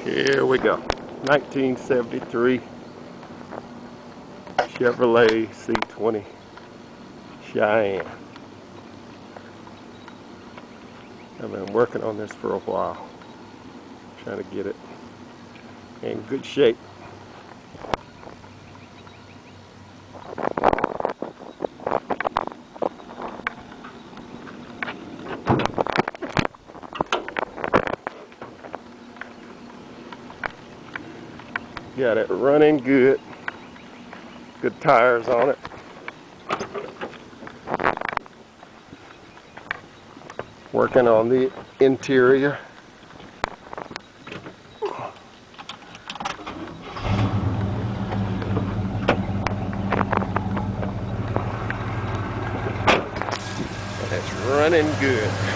Here we go. 1973 Chevrolet C20 Cheyenne. I've been working on this for a while, trying to get it in good shape. Got it running good. Good tires on it. Working on the interior. And it's running good.